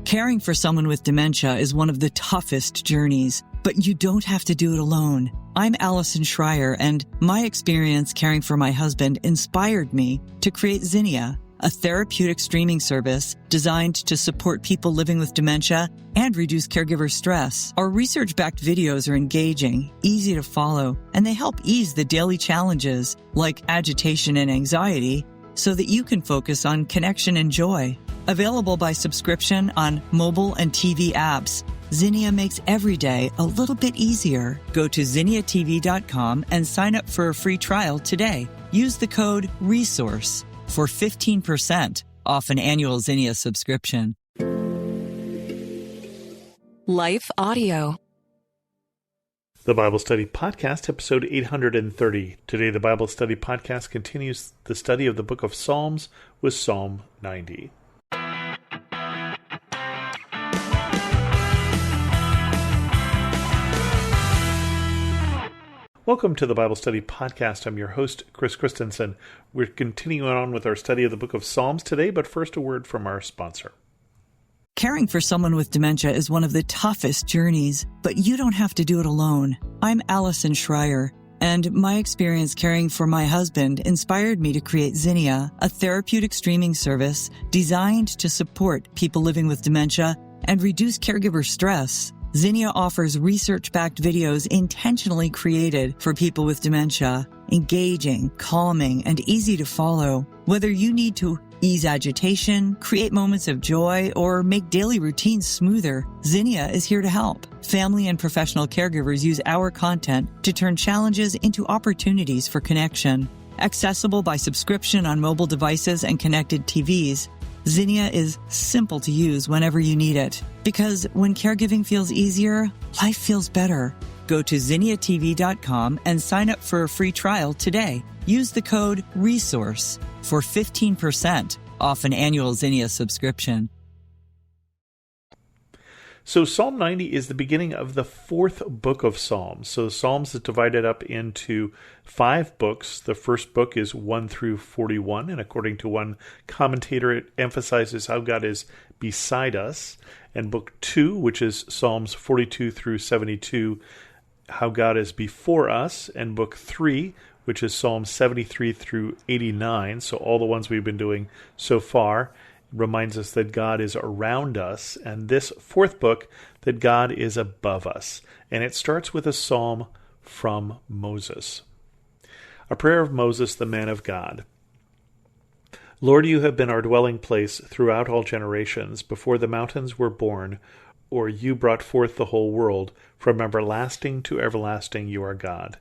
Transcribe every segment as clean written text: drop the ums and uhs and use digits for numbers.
Caring for someone with dementia is one of the toughest journeys, but you don't have to do it alone. I'm Allison Schreier, and my experience caring for my husband inspired me to create Zinnia, a therapeutic streaming service designed to support people living with dementia and reduce caregiver stress. Our research-backed videos are engaging, easy to follow, and they help ease the daily challenges like agitation and anxiety so that you can focus on connection and joy. Available by subscription on mobile and TV apps, Zinnia makes every day a little bit easier. Go to zinniatv.com and sign up for a free trial today. Use the code RESOURCE for 15% off an annual Zinnia subscription. Life Audio. The Bible Study Podcast, episode 830. Today, the Bible Study Podcast continues the study of the book of Psalms with Psalm 90. Welcome to the Bible Study Podcast. I'm your host, Chris Christensen. We're continuing on with our study of the book of Psalms today, but first a word from our sponsor. Caring for someone with dementia is one of the toughest journeys, but you don't have to do it alone. I'm Allison Schreier, and my experience caring for my husband inspired me to create Zinnia, a therapeutic streaming service designed to support people living with dementia and reduce caregiver stress. Zinnia offers research-backed videos intentionally created for people with dementia, engaging, calming, and easy to follow. Whether you need to ease agitation, create moments of joy, or make daily routines smoother, Zinnia is here to help. Family and professional caregivers use our content to turn challenges into opportunities for connection. Accessible by subscription on mobile devices and connected TVs, Zinnia is simple to use whenever you need it. Because when caregiving feels easier, life feels better. Go to zinniatv.com and sign up for a free trial today. Use the code RESOURCE for 15% off an annual Zinnia subscription. So Psalm 90 is the beginning of the fourth book of Psalms. So the Psalms is divided up into 5 books. The first book is 1 through 41, and according to one commentator, it emphasizes how God is beside us. And book 2, which is Psalms 42 through 72, how God is before us. And book 3, which is Psalms 73 through 89, so all the ones we've been doing so far, reminds us that God is around us, and this fourth book, that God is above us. And it starts with a psalm from Moses. A prayer of Moses, the man of God. Lord, you have been our dwelling place throughout all generations, before the mountains were born, or you brought forth the whole world. From everlasting to everlasting you are God.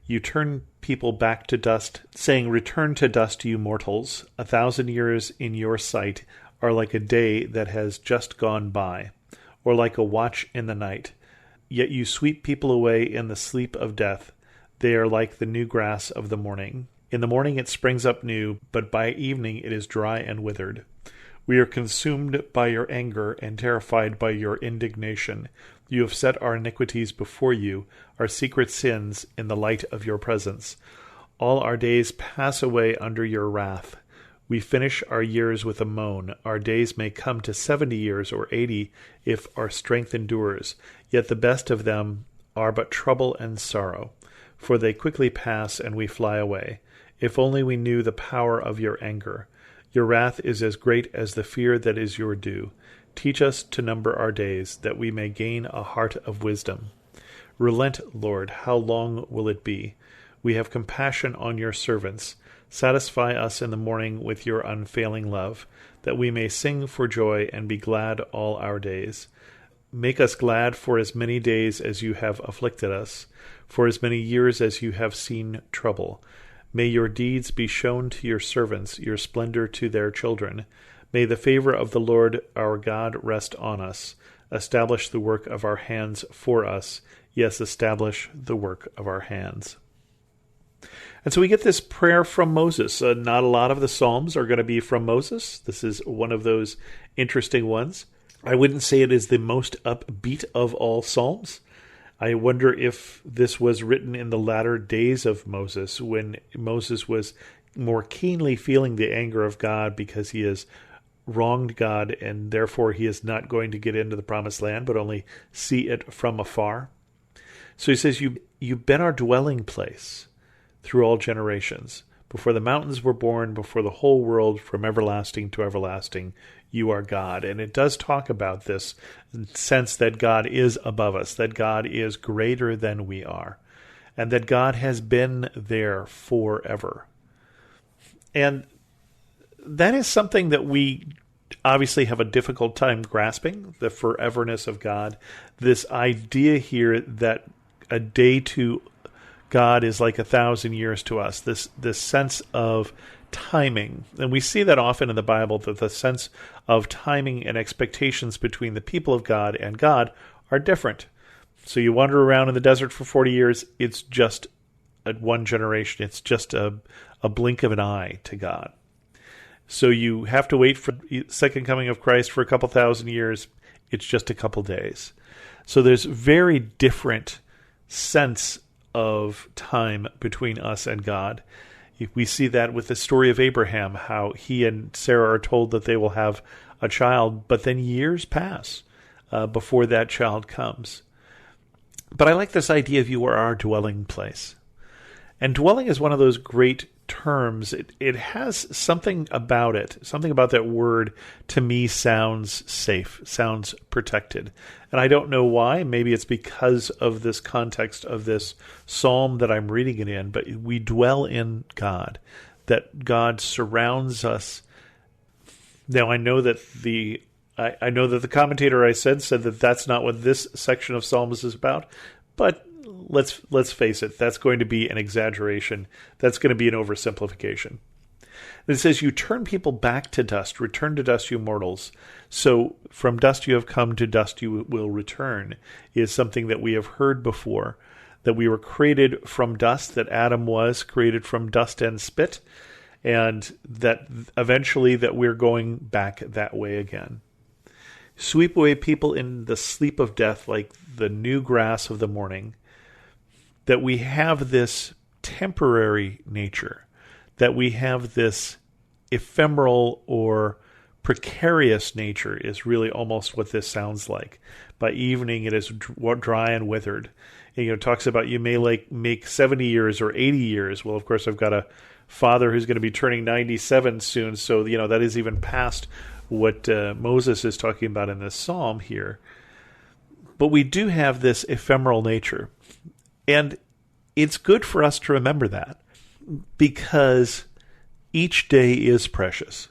You turn people back to dust, saying, Return to dust, you mortals. 1,000 years in your sight are like a day that has just gone by, or like a watch in the night. Yet you sweep people away in the sleep of death. They are like the new grass of the morning. In the morning it springs up new, but by evening it is dry and withered. We are consumed by your anger and terrified by your indignation. You have set our iniquities before you, our secret sins in the light of your presence. All our days pass away under your wrath. We finish our years with a moan. Our days may come to 70 years or 80 if our strength endures. Yet the best of them are but trouble and sorrow, for they quickly pass and we fly away. If only we knew the power of your anger. Your wrath is as great as the fear that is your due. Teach us to number our days, that we may gain a heart of wisdom. Relent, Lord, how long will it be? We have compassion on your servants. Satisfy us in the morning with your unfailing love, that we may sing for joy and be glad all our days. Make us glad for as many days as you have afflicted us, for as many years as you have seen trouble. May your deeds be shown to your servants, your splendor to their children. May the favor of the Lord our God rest on us. Establish the work of our hands for us. Yes, establish the work of our hands. And so we get this prayer from Moses. Not a lot of the Psalms are going to be from Moses. This is one of those interesting ones. I wouldn't say it is the most upbeat of all Psalms. I wonder if this was written in the latter days of Moses, when Moses was more keenly feeling the anger of God because he is wronged God, and therefore he is not going to get into the promised land, but only see it from afar. So he says, you've been our dwelling place through all generations. Before the mountains were born, before the whole world, from everlasting to everlasting, you are God. And it does talk about this sense that God is above us, that God is greater than we are, and that God has been there forever. And that is something that we obviously have a difficult time grasping, the foreverness of God. This idea here that a day to God is like 1,000 years to us, this sense of timing. And we see that often in the Bible, that the sense of timing and expectations between the people of God and God are different. So you wander around in the desert for 40 years, it's just one generation. It's just a blink of an eye to God. So you have to wait for the second coming of Christ for a couple thousand years. It's just a couple days. So there's very different sense of time between us and God. We see that with the story of Abraham, how he and Sarah are told that they will have a child, but then years pass before that child comes. But I like this idea of you are our dwelling place. And dwelling is one of those great terms. It has something about it. Something about that word to me sounds safe, sounds protected. And I don't know why. Maybe it's because of this context of this psalm that I'm reading it in. But we dwell in God, that God surrounds us. Now I know that the commentator I said that that's not what this section of Psalms is about, but let's face it, that's going to be an exaggeration. That's going to be an oversimplification. It says, you turn people back to dust, return to dust, you mortals. So from dust you have come, to dust you will return, is something that we have heard before, that we were created from dust, that Adam was created from dust and spit, and that eventually that we're going back that way again. Sweep away people in the sleep of death like the new grass of the morning. That we have this temporary nature, that we have this ephemeral or precarious nature is really almost what this sounds like. By evening it is dry and withered. And, it talks about you may make 70 years or 80 years. Well, of course, I've got a father who's going to be turning 97 soon, so that is even past what Moses is talking about in this psalm here. But we do have this ephemeral nature. And it's good for us to remember that, because each day is precious.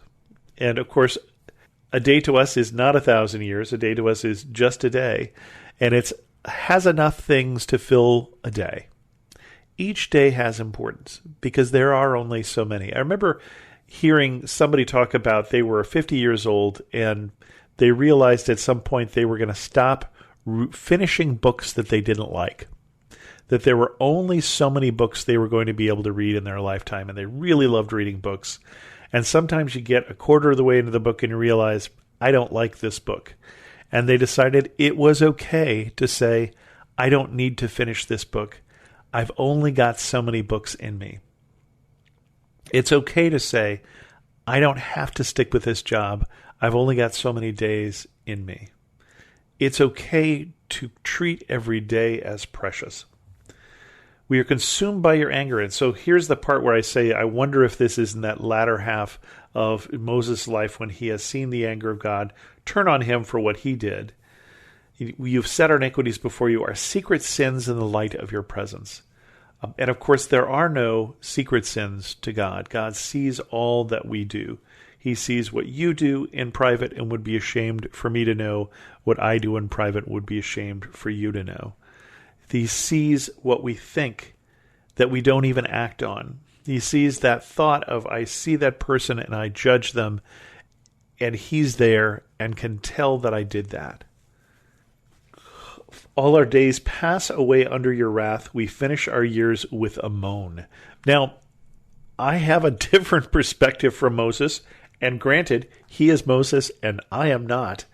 And of course, a day to us is not 1,000 years. A day to us is just a day. And it has enough things to fill a day. Each day has importance because there are only so many. I remember hearing somebody talk about they were 50 years old and they realized at some point they were going to stop finishing books that they didn't like. That there were only so many books they were going to be able to read in their lifetime, and they really loved reading books. And sometimes you get a quarter of the way into the book and you realize, I don't like this book. And they decided it was okay to say, I don't need to finish this book. I've only got so many books in me. It's okay to say, I don't have to stick with this job. I've only got so many days in me. It's okay to treat every day as precious. We are consumed by your anger. And so here's the part where I say, I wonder if this is in that latter half of Moses' life when he has seen the anger of God turn on him for what he did. You've set our iniquities before you, our secret sins in the light of your presence. And of course, there are no secret sins to God. God sees all that we do. He sees what you do in private and would be ashamed for me to know. What I do in private would be ashamed for you to know. He sees what we think that we don't even act on. He sees that thought of, I see that person and I judge them, and he's there and can tell that I did that. All our days pass away under your wrath. We finish our years with a moan. Now, I have a different perspective from Moses, and granted, he is Moses and I am not.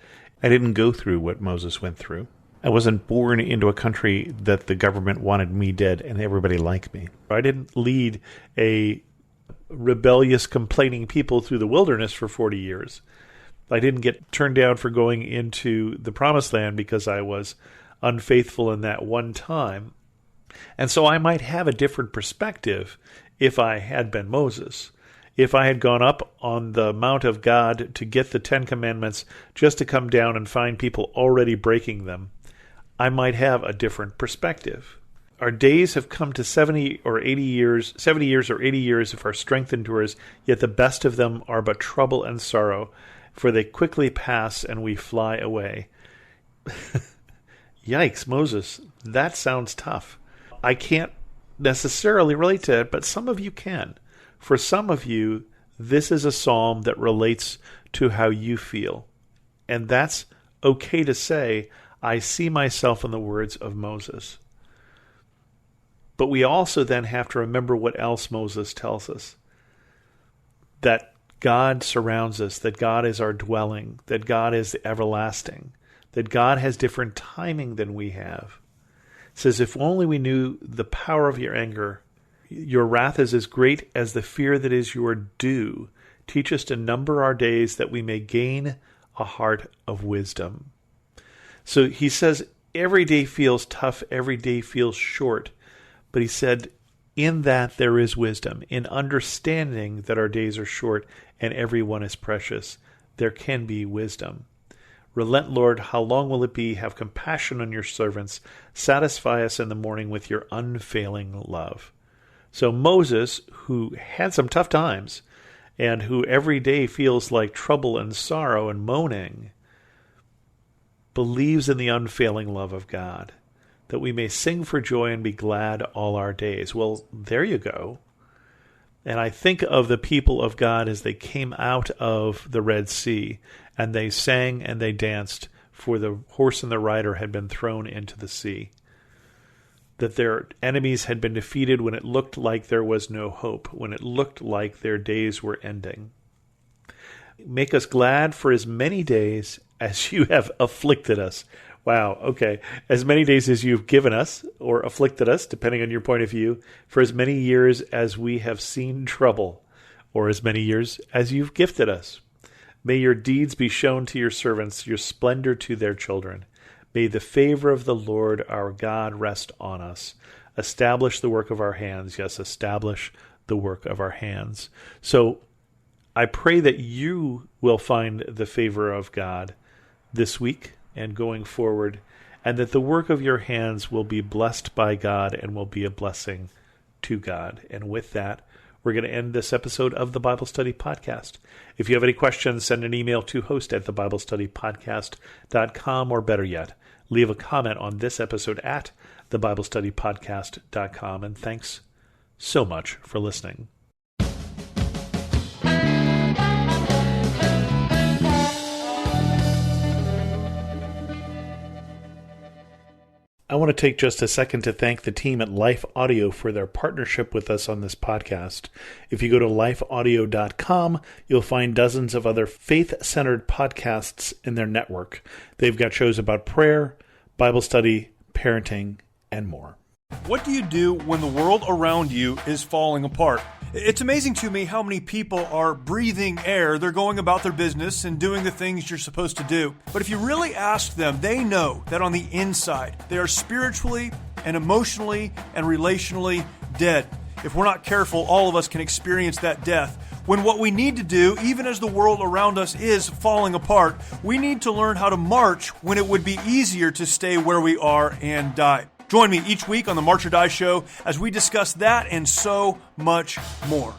I didn't go through what Moses went through. I wasn't born into a country that the government wanted me dead and everybody liked me. I didn't lead a rebellious, complaining people through the wilderness for 40 years. I didn't get turned down for going into the promised land because I was unfaithful in that one time. And so I might have a different perspective if I had been Moses. If I had gone up on the Mount of God to get the 10 Commandments just to come down and find people already breaking them, I might have a different perspective. Our days have come to 70 or 80 years if our strength endures, yet the best of them are but trouble and sorrow, for they quickly pass and we fly away. Yikes, Moses, that sounds tough. I can't necessarily relate to it, but some of you can. For some of you, this is a psalm that relates to how you feel. And that's okay to say, I see myself in the words of Moses. But we also then have to remember what else Moses tells us. That God surrounds us, that God is our dwelling, that God is everlasting, that God has different timing than we have. It says, if only we knew the power of your anger, your wrath is as great as the fear that is your due. Teach us to number our days that we may gain a heart of wisdom. So he says every day feels tough, every day feels short. But he said, in that there is wisdom, in understanding that our days are short and every one is precious, there can be wisdom. Relent, Lord, how long will it be? Have compassion on your servants. Satisfy us in the morning with your unfailing love. So Moses, who had some tough times, and who every day feels like trouble and sorrow and moaning, believes in the unfailing love of God, that we may sing for joy and be glad all our days. Well, there you go. And I think of the people of God as they came out of the Red Sea, and they sang and they danced, for the horse and the rider had been thrown into the sea. That their enemies had been defeated when it looked like there was no hope, when it looked like their days were ending. Make us glad for as many days as you have afflicted us. Wow, okay. As many days as you've given us, or afflicted us, depending on your point of view, for as many years as we have seen trouble, or as many years as you've gifted us. May your deeds be shown to your servants, your splendor to their children. May the favor of the Lord our God rest on us. Establish the work of our hands. Yes, establish the work of our hands. So I pray that you will find the favor of God this week and going forward, and that the work of your hands will be blessed by God and will be a blessing to God. And with that, we're going to end this episode of the Bible Study Podcast. If you have any questions, send an email to host@thebiblestudypodcast.com, or better yet, leave a comment on this episode at thebiblestudypodcast.com. And thanks so much for listening. I want to take just a second to thank the team at Life Audio for their partnership with us on this podcast. If you go to lifeaudio.com, you'll find dozens of other faith-centered podcasts in their network. They've got shows about prayer, Bible study, parenting, and more. What do you do when the world around you is falling apart? It's amazing to me how many people are breathing air. They're going about their business and doing the things you're supposed to do. But if you really ask them, they know that on the inside, they are spiritually and emotionally and relationally dead. If we're not careful, all of us can experience that death. When what we need to do, even as the world around us is falling apart, we need to learn how to march when it would be easier to stay where we are and die. Join me each week on the March or Die Show as we discuss that and so much more.